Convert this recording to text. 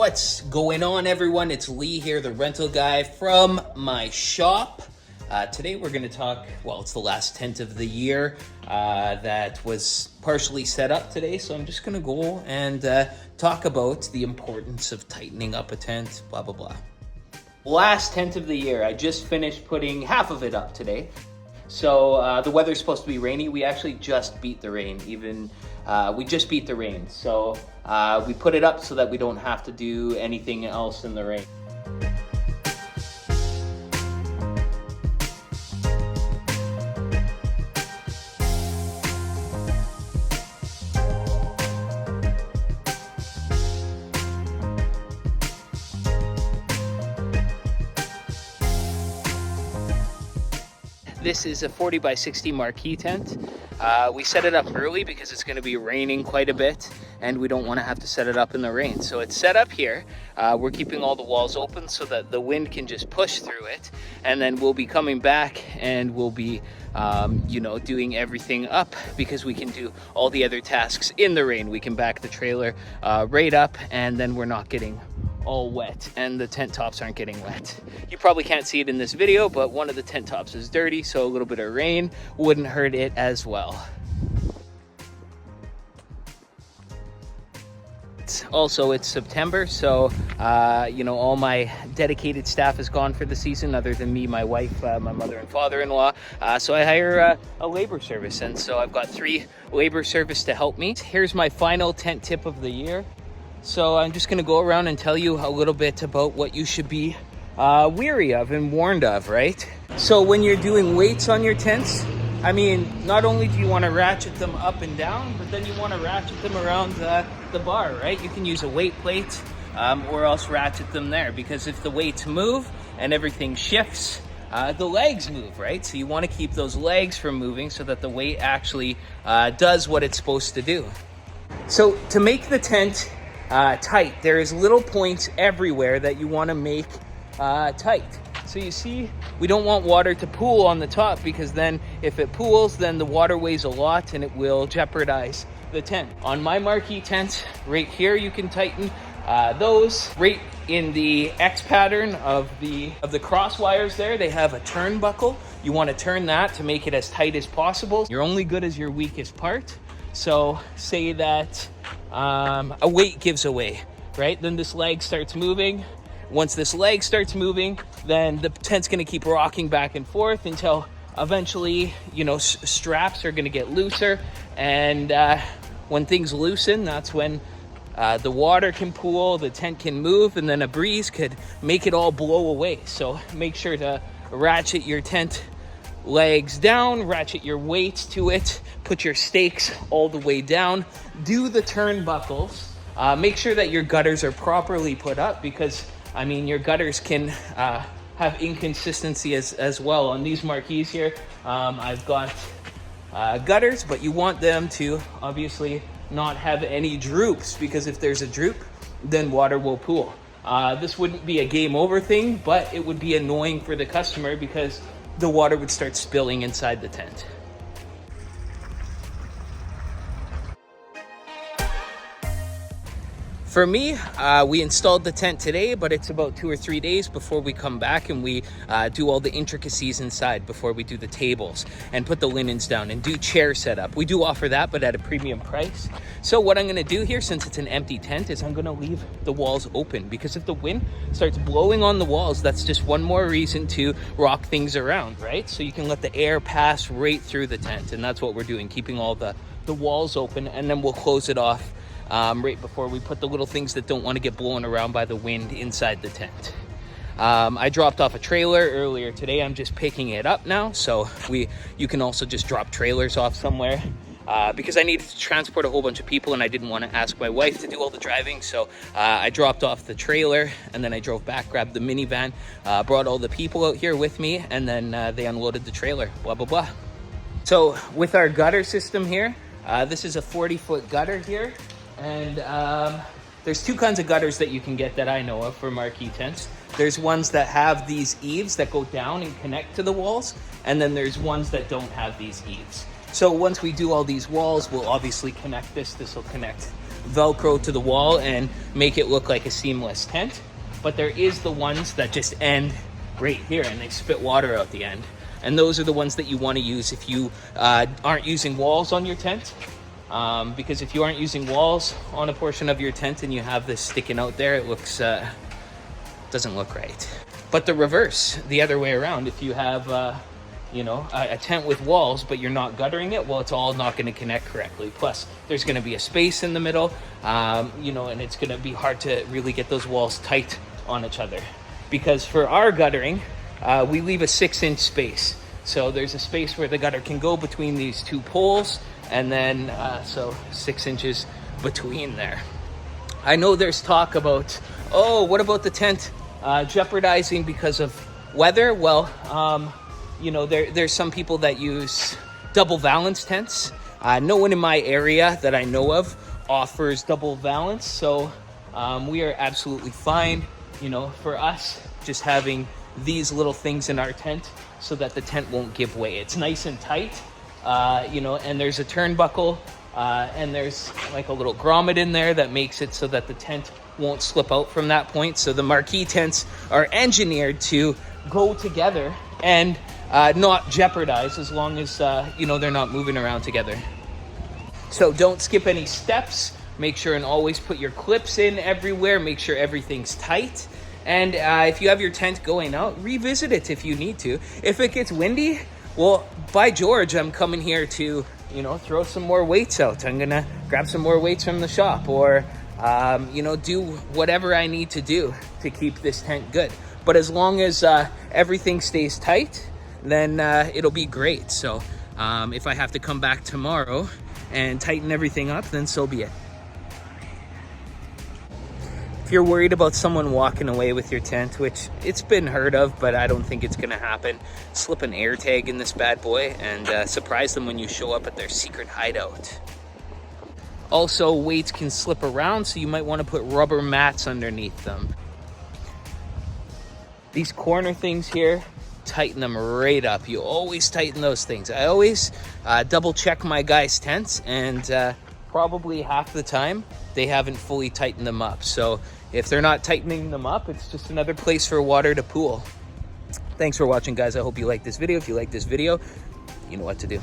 What's going on, everyone? It's Lee here, the rental guy from my shop. Today we're going to talk, well, it's the last tent of the year that was partially set up today. So I'm just going to go and talk about the importance of tightening up a tent, blah, blah, blah. Last tent of the year. I just finished putting half of it up today. So the weather's supposed to be rainy. We actually just beat the rain. We just beat the rain. So we put it up so that we don't have to do anything else in the rain. This is a 40 by 60 marquee tent. We set it up early because it's going to be raining quite a bit and we don't want to have to set it up in the rain. So it's set up here. We're keeping all the walls open so that the wind can just push through it. And then we'll be coming back and we'll be, doing everything up because we can do all the other tasks in the rain. We can back the trailer right up and then we're not getting all wet and the tent tops aren't getting wet. You probably can't see it in this video, but one of the tent tops is dirty, so a little bit of rain wouldn't hurt it as well. It's September, so all my dedicated staff is gone for the season other than me, my wife, my mother and father-in-law. So I hire a labor service, and so I've got 3 labor service to help me. Here's my final tent tip of the year. So I'm just going to go around and tell you a little bit about what you should be weary of and warned of, right? So when you're doing weights on your tents, I mean, not only do you want to ratchet them up and down, but then you want to ratchet them around the bar, right? You can use a weight plate or else ratchet them there, because if the weights move and everything shifts, the legs move, right? So you want to keep those legs from moving so that the weight actually does what it's supposed to do. So to make the tent tight, there is little points everywhere that you want to make tight. So you see, we don't want water to pool on the top, because then if it pools, then the water weighs a lot and it will jeopardize the tent. On my marquee tent right here, you can tighten those right in the X pattern of the cross wires there. They have a turnbuckle. You want to turn that to make it as tight as possible. You're only good as your weakest part. So say that a weight gives away, right? Then this leg starts moving. Once this leg starts moving, then the tent's going to keep rocking back and forth until eventually, straps are going to get looser. And when things loosen, that's when the water can pool, the tent can move, and then a breeze could make it all blow away. So make sure to ratchet your tent legs down, ratchet your weights to it, put your stakes all the way down, do the turnbuckles, make sure that your gutters are properly put up, because your gutters can have inconsistency as well. On these marquees here, I've got gutters, but you want them to obviously not have any droops, because if there's a droop, then water will pool. This wouldn't be a game over thing, but it would be annoying for the customer because the water would start spilling inside the tent. For me, we installed the tent today, but it's about 2 or 3 days before we come back and we do all the intricacies inside before we do the tables and put the linens down and do chair setup. We do offer that, but at a premium price. So what I'm gonna do here, since it's an empty tent, is I'm gonna leave the walls open, because if the wind starts blowing on the walls, that's just one more reason to rock things around, right? So you can let the air pass right through the tent, and that's what we're doing, keeping all the walls open, and then we'll close it off right before we put the little things that don't want to get blown around by the wind inside the tent. I dropped off a trailer earlier today. I'm just picking it up now. So you can also just drop trailers off somewhere because I needed to transport a whole bunch of people and I didn't want to ask my wife to do all the driving. So I dropped off the trailer and then I drove back, grabbed the minivan, brought all the people out here with me, and then they unloaded the trailer, blah, blah, blah. So with our gutter system here, this is a 40-foot gutter here. And there's 2 kinds of gutters that you can get that I know of for marquee tents. There's ones that have these eaves that go down and connect to the walls, and then there's ones that don't have these eaves. So once we do all these walls, we'll obviously connect this. This will connect Velcro to the wall and make it look like a seamless tent. But there is the ones that just end right here and they spit water out the end. And those are the ones that you want to use if you aren't using walls on your tent. Because if you aren't using walls on a portion of your tent and you have this sticking out there, it looks doesn't look right. But the reverse, the other way around, if you have a tent with walls but you're not guttering it, well, it's all not going to connect correctly. Plus there's going to be a space in the middle, and it's going to be hard to really get those walls tight on each other. Because for our guttering, we leave a 6-inch space. So there's a space where the gutter can go between these two poles, and then so 6 inches between there. I know there's talk about, oh, what about the tent jeopardizing because of weather? Well, there's some people that use double valance tents. No one in my area that I know of offers double valance, so we are absolutely fine. For us, just having these little things in our tent so that the tent won't give way. It's nice and tight, and there's a turnbuckle, and there's like a little grommet in there that makes it so that the tent won't slip out from that point. So the marquee tents are engineered to go together and not jeopardize, as long as they're not moving around together. So don't skip any steps. Make sure and always put your clips in everywhere. Make sure everything's tight. And if you have your tent going out, revisit it if you need to. If it gets windy, well, by George, I'm coming here to, throw some more weights out. I'm gonna grab some more weights from the shop, or, do whatever I need to do to keep this tent good. But as long as everything stays tight, then it'll be great. So if I have to come back tomorrow and tighten everything up, then so be it. If you're worried about someone walking away with your tent, which it's been heard of, but I don't think it's gonna happen, slip an air tag in this bad boy and surprise them when you show up at their secret hideout. Also, weights can slip around, so you might want to put rubber mats underneath them. These corner things here, tighten them right up. You always tighten those things. I always double check my guys' tents, and probably half the time they haven't fully tightened them up. So if they're not tightening them up, it's just another place for water to pool. Thanks for watching, guys. I hope you like this video. If you like this video, you know what to do.